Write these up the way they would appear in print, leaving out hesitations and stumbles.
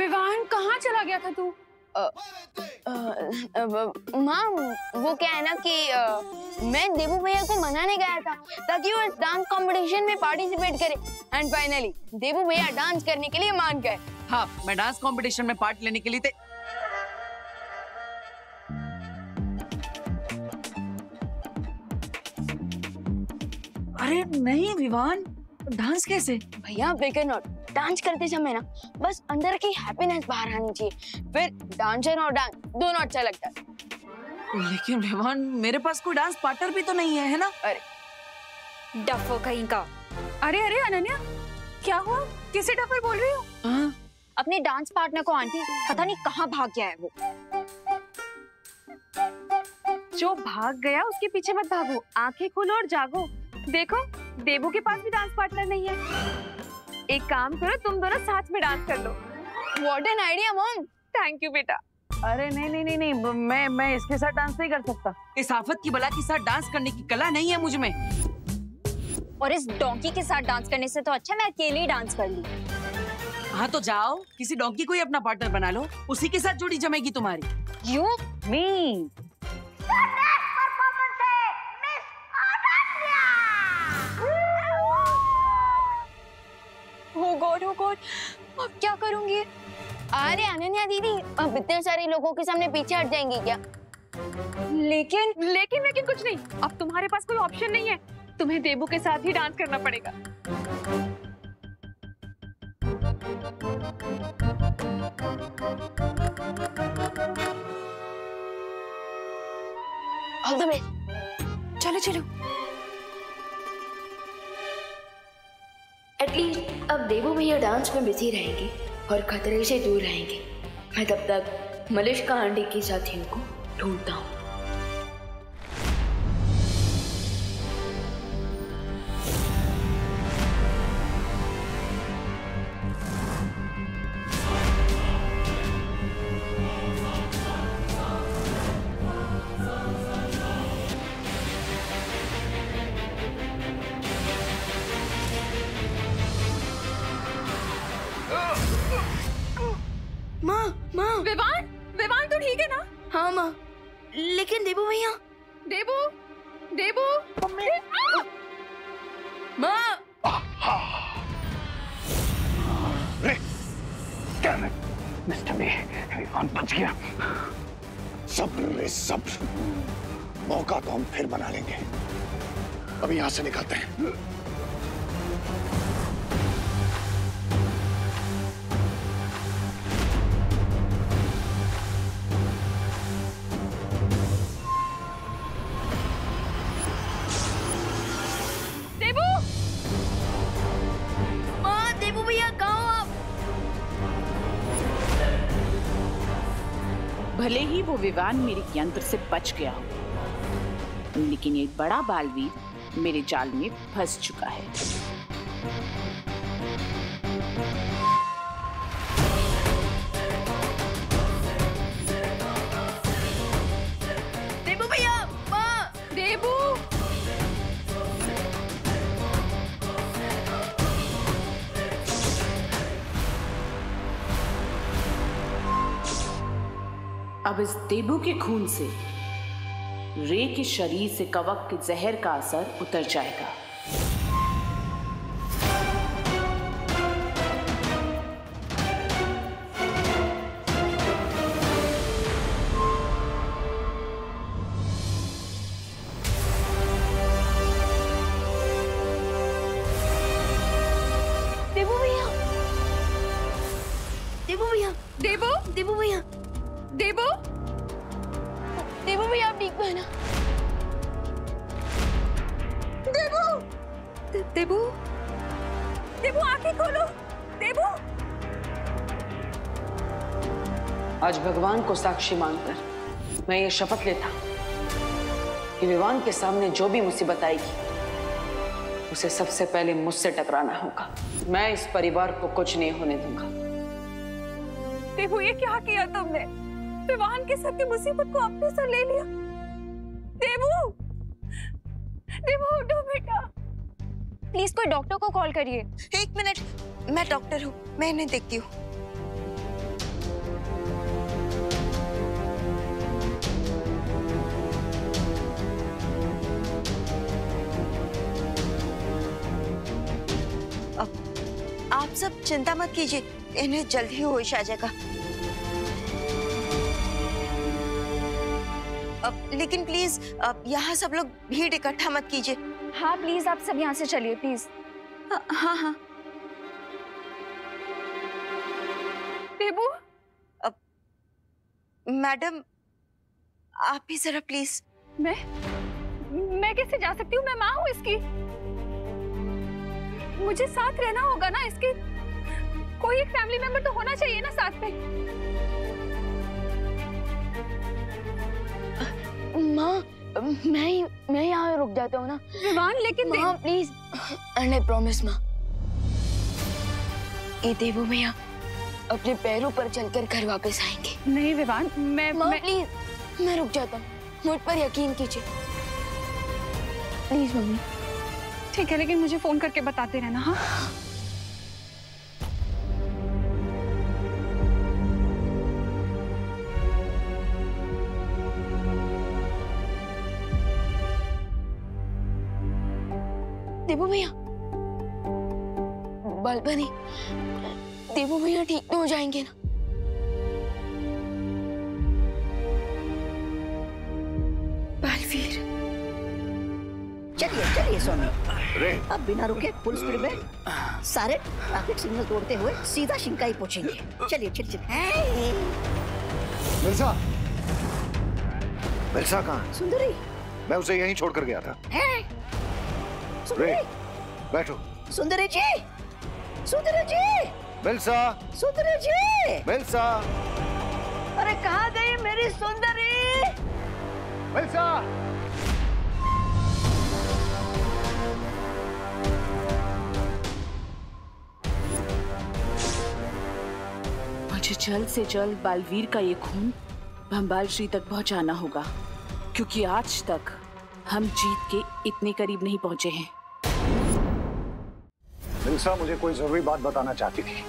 विवान कहाँ चला गया था तू? माँ वो क्या है ना कि मैं देबू भैया को मनाने गया था ताकि वो डांस कंपटीशन में पार्टिसिपेट करे एंड फाइनली देबू भैया डांस करने के लिए मान गए। हाँ, मैं डांस कंपटीशन में पार्ट लेने के लिए अरे नहीं विवान, डांस कैसे? भैया बिगर नॉट डांस करते समय ना बस अंदर की हैप्पीनेस बाहर आनी चाहिए, फिर डांसर और डांस दोनों अच्छा लगता है। लेकिन विवान मेरे पास कोई डांस पार्टनर भी तो नहीं है ना? अरे डफर कहीं का। अरे अरे अनन्या, क्या हुआ? किसे डफर बोल रही हो? अपने डांस पार्टनर को आंटी पता नहीं कहाँ भाग गया है वो। जो भाग गया उसके पीछे मत भागो, आंखें खोलो और जागो। देखो देबू के पास भी डांस पार्टनर नहीं है। एक काम करो, तुम दोनों साथ में डांस कर लो। What an idea mom. Thank you बेटा। अरे नहीं, मैं इसके साथ डांस नहीं कर सकता। इस आफत की बला के साथ डांस करने की कला नहीं है मुझ में। और इस डोंकी के साथ डांस करने से तो अच्छा मैं अकेले ही डांस कर ली। हाँ तो जाओ, किसी डोंकी को ही अपना पार्टनर बना लो, उसी के साथ जोड़ी जमेगी तुम्हारी। यू मी Oh God, अब क्या करूंगी? अरे अनन्या दीदी, अब इतने सारे लोगों के सामने पीछे हट जाएंगी क्या? लेकिन कुछ नहीं, अब तुम्हारे पास कोई ऑप्शन नहीं है, तुम्हें देबू के साथ ही डांस करना पड़ेगा। All the best. चलो। एटलीस्ट अब देबू भैया डांस में बिजी रहेंगे और खतरे से दूर रहेंगे। मैं तब तक मलिष्का आंटी के साथियों को ढूंढता हूँ। माँ विवान तू ठीक है ना? हाँ माँ, लेकिन देबू भैया। देबू माँ। मिस्टर मे, विवान बच गया। सब्र, मौका तो हम फिर बना लेंगे। अभी यहाँ से निकलते हैं। देबू भैया कहाँ हो आप? भले ही वो विवान मेरे यंत्र से बच गया हो, लेकिन एक बड़ा बालवीर मेरे जाल में फंस चुका है। देबू भैया, माँ। देबू अब इस देबू के खून से रे के शरीर से कवक के जहर का असर उतर जाएगा। देबू भैया, देबू भैया, देबू देबू भैया, देबू देबू भैया आप ठीक हो ना? देबू आंखें खोलो। देबू आज भगवान को साक्षी मानकर मैं ये शपथ लेता कि विवान के सामने जो भी मुसीबत आएगी उसे सबसे पहले मुझसे टकराना होगा। मैं इस परिवार को कुछ नहीं होने दूंगा। देबू ये क्या किया तुमने? विवान के साथ मुसीबत को अपने सर ले लिया। देबू उठो बेटा। प्लीज कोई डॉक्टर को कॉल करिए। एक मिनट, मैं डॉक्टर हूँ, मैं इन्हें देखती हूँ। चिंता मत कीजिए, इन्हें जल्द ही होश आ जाएगा। लेकिन प्लीज यहाँ सब लोग भीड़ इकट्ठा मत कीजिए। हाँ प्लीज आप सब यहाँ से चलिए प्लीज। हाँ हाँ। देबू, मैडम आप भी जरा प्लीज। मैं कैसे जा सकती हूँ? मैं माँ हूँ इसकी, मुझे साथ रहना होगा ना इसके। कोई एक फैमिली मेंबर तो होना चाहिए ना साथ में। माँ मैं यहाँ रुक जाता हूँ ना विवान, लेकिन माँ प्लीज। एंड आई प्रॉमिस माँ, ये देवू भैया अपने पैरों पर चलकर घर वापस आएंगे। नहीं विवान, माँ प्लीज मैं रुक जाता हूँ, मुझ पर यकीन कीजिए प्लीज मम्मी। ठीक है, लेकिन मुझे फोन करके बताते रहना। हाँ देवू भैया, बालबनी, देवू भैया ठीक तो हो जाएंगे ना? बालवीर, चलिए चलिए स्वामी, अब बिना रुके फुल स्पीड में सारे ट्रैफिक सिग्नल तोड़ते हुए सीधा शिंकाई पहुंचेंगे। चलिए चलिए चलिए। मिर्जा, मिर्जा कहाँ? सुंदरी, मैं उसे यहीं छोड़कर गया था। सुंदरी, बैठो। सुंदरी जी, सुंदरी जी, मिल्सा, सुंदरी जी, मिल्सा, अरे कहाँ गई मेरी सुंदरी? मिल्सा। मुझे जल्द से जल्द बालवीर का ये खून भंबाल श्री तक पहुंचाना होगा, क्योंकि आज तक हम जीत के इतने करीब नहीं पहुंचे हैं। मिल्सा मुझे कोई जरूरी बात बताना चाहती थी,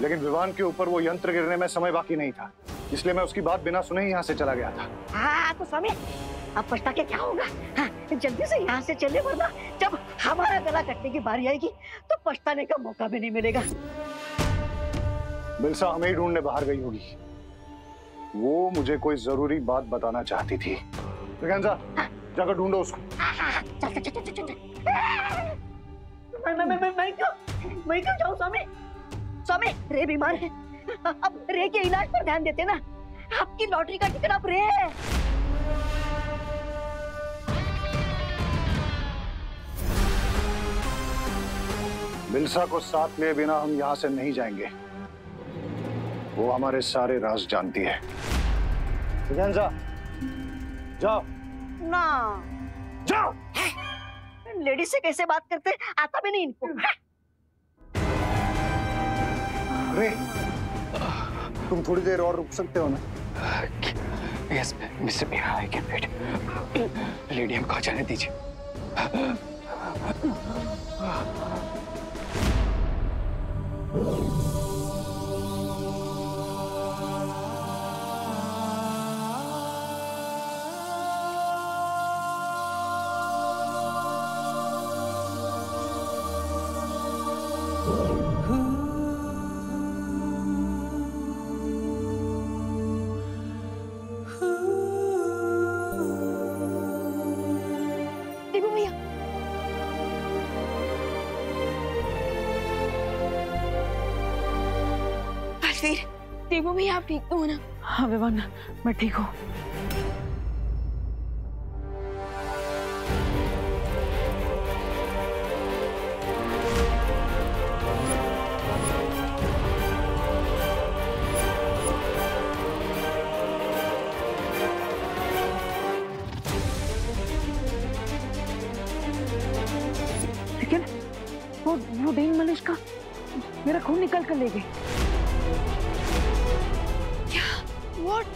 लेकिन विवान के ऊपर वो यंत्र गिरने में समय बाकी नहीं था, इसलिए मैं उसकी बात बिना सुने ही यहाँ से चला गया था। हाँ तो स्वामी, अब पछता के क्या होगा? हाँ, जल्दी से यहाँ से चले, वरना जब हमारा गला कटने की बारी आएगी तो पछताने का मौका भी नहीं मिलेगा। मिल्सा हमें ही ढूंढने बाहर गई होगी, वो मुझे कोई जरूरी बात बताना चाहती थी। जाकर ढूंढो उसको। मैं क्यों जाऊँ स्वामी? स्वामी रे बीमार है, अब रे के इलाज पर ध्यान देते ना। आपकी लॉटरी का टिकट अब रे है। मिल्सा को साथ लिए बिना हम यहाँ से नहीं जाएंगे, वो हमारे सारे राज जानती है। जाओ ना, जाओ। लेडीज से कैसे बात करते आता भी नहीं इनको। रे, तुम थोड़ी देर और रुक सकते हो ना? Yes mister Meera, I can wait. Lady हमको जाने दीजिए। देवू भैया आप ठीक तो हो ना? हाँ विवान, मैं ठीक हूँ। लेकिन वो डेन मलिश का मेरा खून निकल कर ले गई। What?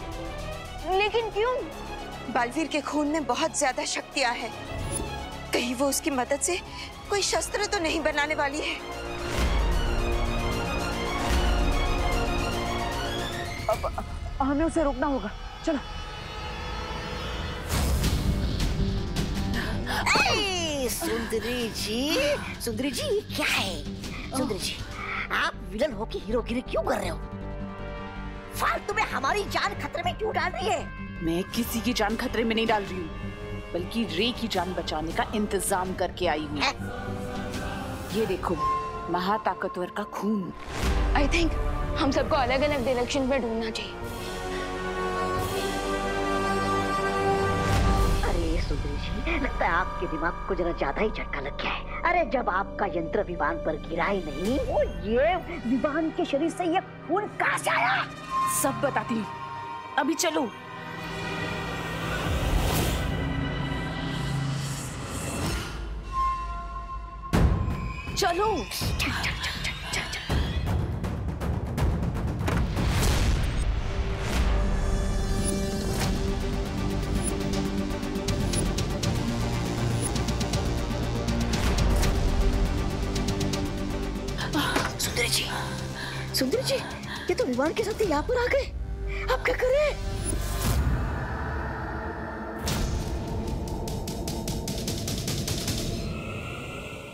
लेकिन क्यों? बालवीर के खून में बहुत ज्यादा शक्तियां है, कहीं वो उसकी मदद से कोई शस्त्र तो नहीं बनाने वाली है। अब हमें उसे रोकना होगा, चलो। सुंदरी जी, सुंदरी जी क्या है? सुंदरी जी, आप विलन हो के हीरोगिरी क्यों कर रहे हो? फालतू में हमारी जान खतरे में क्यों डाल रही है? मैं किसी की जान खतरे में नहीं डाल रही हूँ, बल्कि रे की जान बचाने का इंतजाम करके आई हूँ। ये देखो, महाताकतवर का खून। आई थिंक हम सबको अलग अलग डायरेक्शन में ढूंढना चाहिए। अरे सुंदरी जी, लगता है आपके दिमाग को जरा ज्यादा ही झटका लग गया है। अरे जब आपका यंत्र विमान पर गिरा ही नहीं, वो ये विमान के शरीर से ये खून कहाँ से आया? सब बताती हूँ, अभी चलो। चलो चल चल चल चल चल चल। सुंदरी जी, ये तो विमान के साथ यहाँ पर आ गए। आप क्या कर रहे हैं?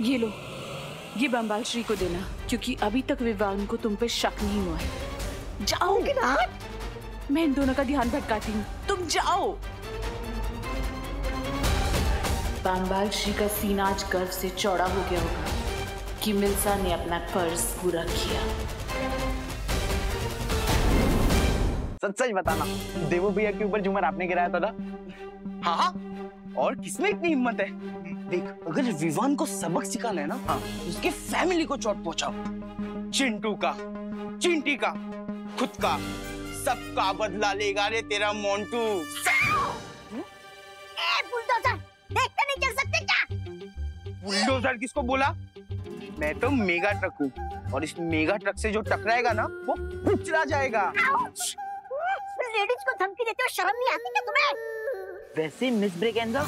ये लो, ये बम्बाल श्री को देना, क्योंकि अभी तक विवान को तुम पे शक नहीं हुआ है। जाओ ना, मैं इन दोनों का ध्यान भटकाती हूँ, तुम जाओ। बम्बाल श्री का सीना आज गर्व से चौड़ा हो गया होगा कि मिल्सा ने अपना फर्ज पूरा किया। सच सच बताना, देवो भैया के ऊपर झूमर आपने गिराया था ना? हाँ हाँ, और किसमें इतनी हिम्मत है? देख, अगर विवान को सबक सिखाना है ना, हाँ, उसके फैमिली को चोट पहुंचाओ। चिंटू का, चिंटी का, खुद का, सबका बदला लेगा रे तेरा मोंटू। बुलडोजर, देखते नहीं चल सकते क्या? बुलडोजर किसको बोला? मैं तो मेगा ट्रक हूँ, और इस मेगा ट्रक से जो टकराएगा ना, वो कुचला जाएगा। लेडीज को धमकी देते हो, शर्म नहीं आती क्या तुम्हें? वैसे मिस ब्रेकेंजा,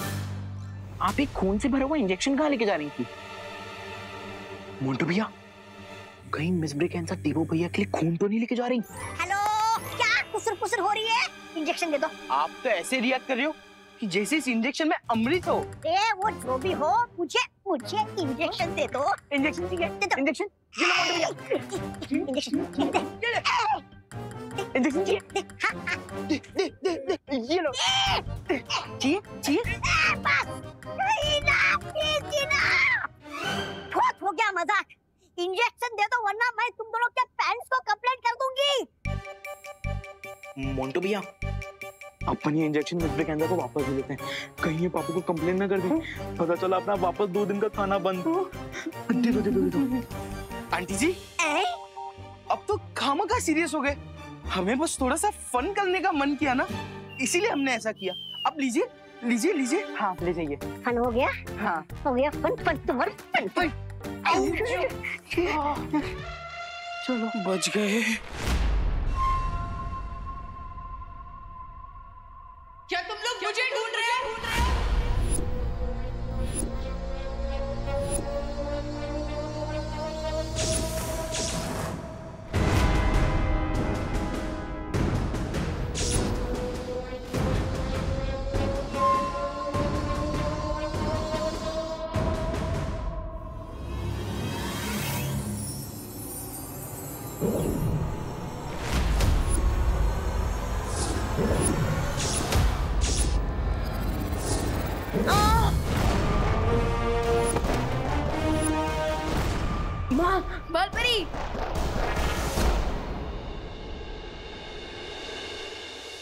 आप एक खून से भरा हुआ इंजेक्शन कहाँ लेके जा रही थी? मोंटू भैया, कहीं मिस ब्रेकेंजा देवो भैया के लिए खून तो नहीं लेके जा रही? हेलो, क्या कुसर हो रही है? इंजेक्शन दे दो। आप तो ऐसे रिएक्ट कर रहे हो कि जैसे इस इंजेक्शन में अमृत हो। वो जो भी हो, मुझे इंजेक्शन दे दो। इंजेक्शन ठीक है? इंजेक्शन ये लो मोंटू भैया। इंजेक्शन इंजेक्शन चाहिए? दे, ये लो। चाहिए? बस, बहुत हो गया मजाक। इंजेक्शन दे दो, वरना मैं तुम दोनों के पेरेंट्स को कंप्लेंट कर दूंगी। मोंटू भैया, अपन ये इंजेक्शन मिस ब्रेकेंजा को वापस दे देते हैं, कहीं ये पापा को कंप्लेन ना कर दे। पता चला अपना वापस 2 दिन का खाना बंद। दे दो। आंटी जी, अब तो खामखा सीरियस हो गए। हमें बस थोड़ा सा फन करने का मन किया ना, इसीलिए हमने ऐसा किया। अब लीजिए। हाँ, ले जाइए। फन हो गया? हाँ, हो गया फन तुम्हारा फन। चलो, बच गए। क्या तुम लोग मुझे ढूंढ रहे हो?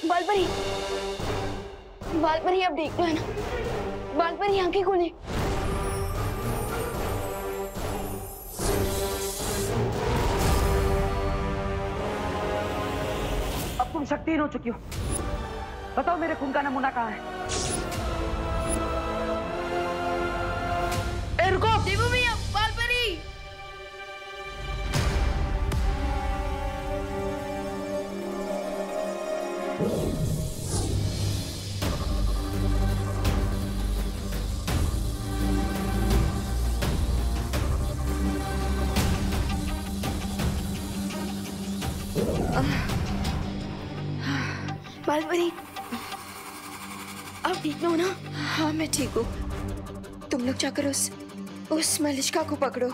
बालपरी, बालपरी अब देख लो है ना। बालपरी आंखें खोले। अब तुम शक्तिहीन हो चुकी हो। बताओ मेरे खून का नमूना कहाँ है? रुको देवो भैया, बालपरी। बालपरी, आप ठीक हो ना? हाँ, मैं ठीक हूँ। तुम लोग जाकर उस मलिष्का को पकड़ो।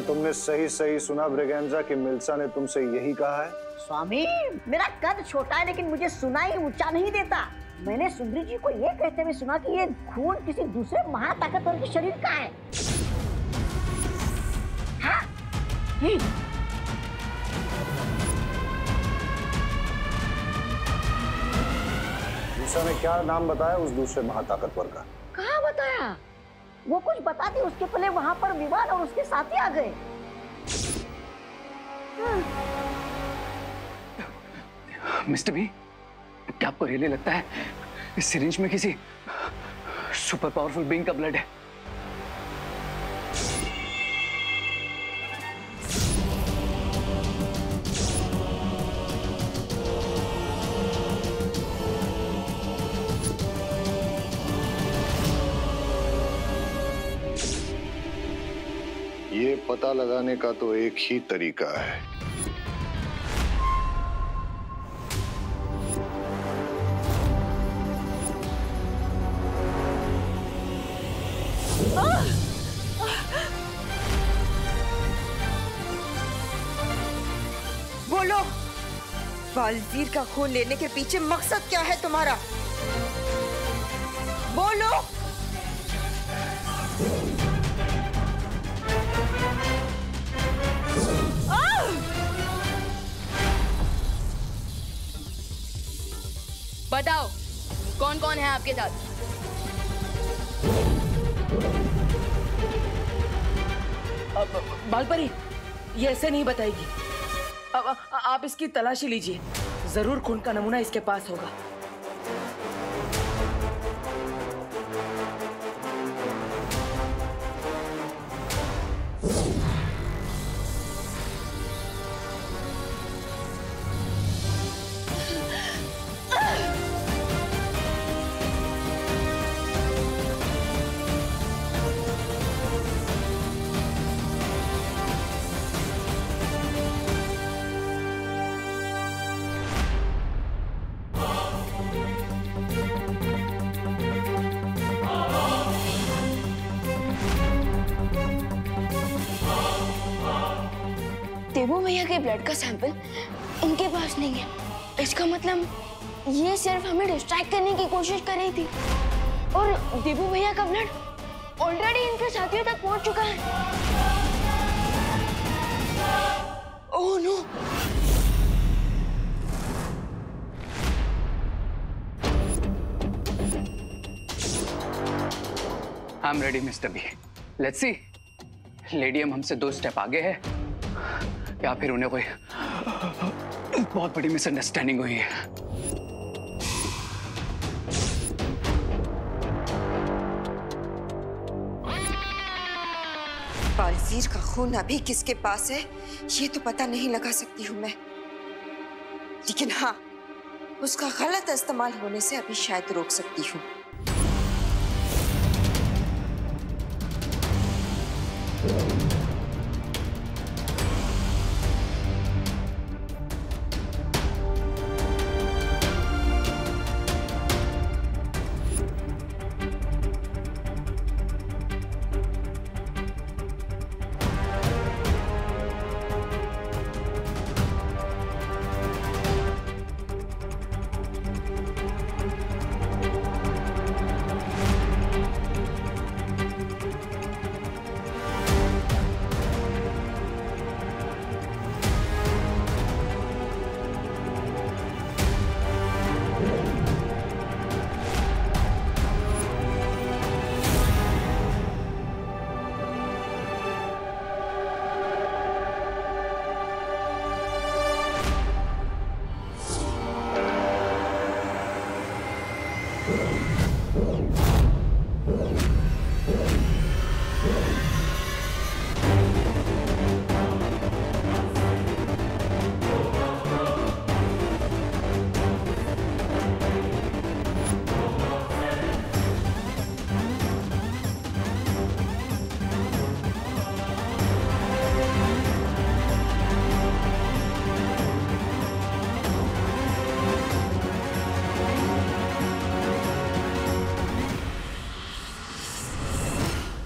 तुमने सही सही सुना ब्रिगेंजा कि मिल्सा ने तुमसे यही कहा है? स्वामी, मेरा कद छोटा है लेकिन मुझे सुनाई ऊंचा नहीं देता। मैंने सुंदरी जी को ये कहते हुए सुना कि ये खून किसी दूसरे महाताकतवर के शरीर का है। हाँ? मिल्सा ने क्या नाम बताया उस दूसरे महाताकतवर का? कहाँ बताया? वो कुछ बताती उसके पहले वहां पर विवान और उसके साथी आ गए। मिस्टर बी, क्या आपको रियली लगता है इस सिरिंज में किसी सुपर पावरफुल बीइंग का ब्लड है? ये पता लगाने का तो एक ही तरीका है। बोलो, बालवीर का खून लेने के पीछे मकसद क्या है तुम्हारा? बोलो। बताओ, कौन कौन है आपके साथ? बालपरी, ये ऐसे नहीं बताएगी। अब आप इसकी तलाशी लीजिए, जरूर खून का नमूना इसके पास होगा। देवू भैया के ब्लड का सैंपल इनके पास नहीं है। इसका मतलब ये सिर्फ हमें डिस्ट्रैक्ट करने की कोशिश कर रही थी और देवू भैया का ब्लड ऑलरेडी इनके साथियों तक पहुंच चुका है। Oh no! I am ready mister B. Let's see, लेडियम हमसे 2 स्टेप आगे है या फिर उन्हें कोई बहुत बड़ी मिसअंडरस्टैंडिंग हुई है। बालवीर का खून अभी किसके पास है ये तो पता नहीं लगा सकती हूँ मैं, लेकिन हाँ, उसका गलत इस्तेमाल होने से अभी शायद रोक सकती हूँ।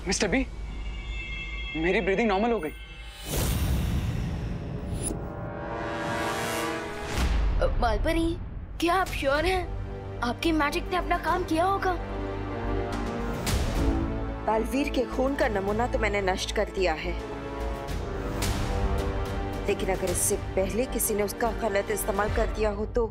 मिस्टर बी, मेरी ब्रीदिंग नॉर्मल हो गई। बालपरी, क्या आप श्योर हैं? आपकी मैजिक ने अपना काम किया होगा? बालवीर के खून का नमूना तो मैंने नष्ट कर दिया है, लेकिन अगर इससे पहले किसी ने उसका गलत इस्तेमाल कर दिया हो तो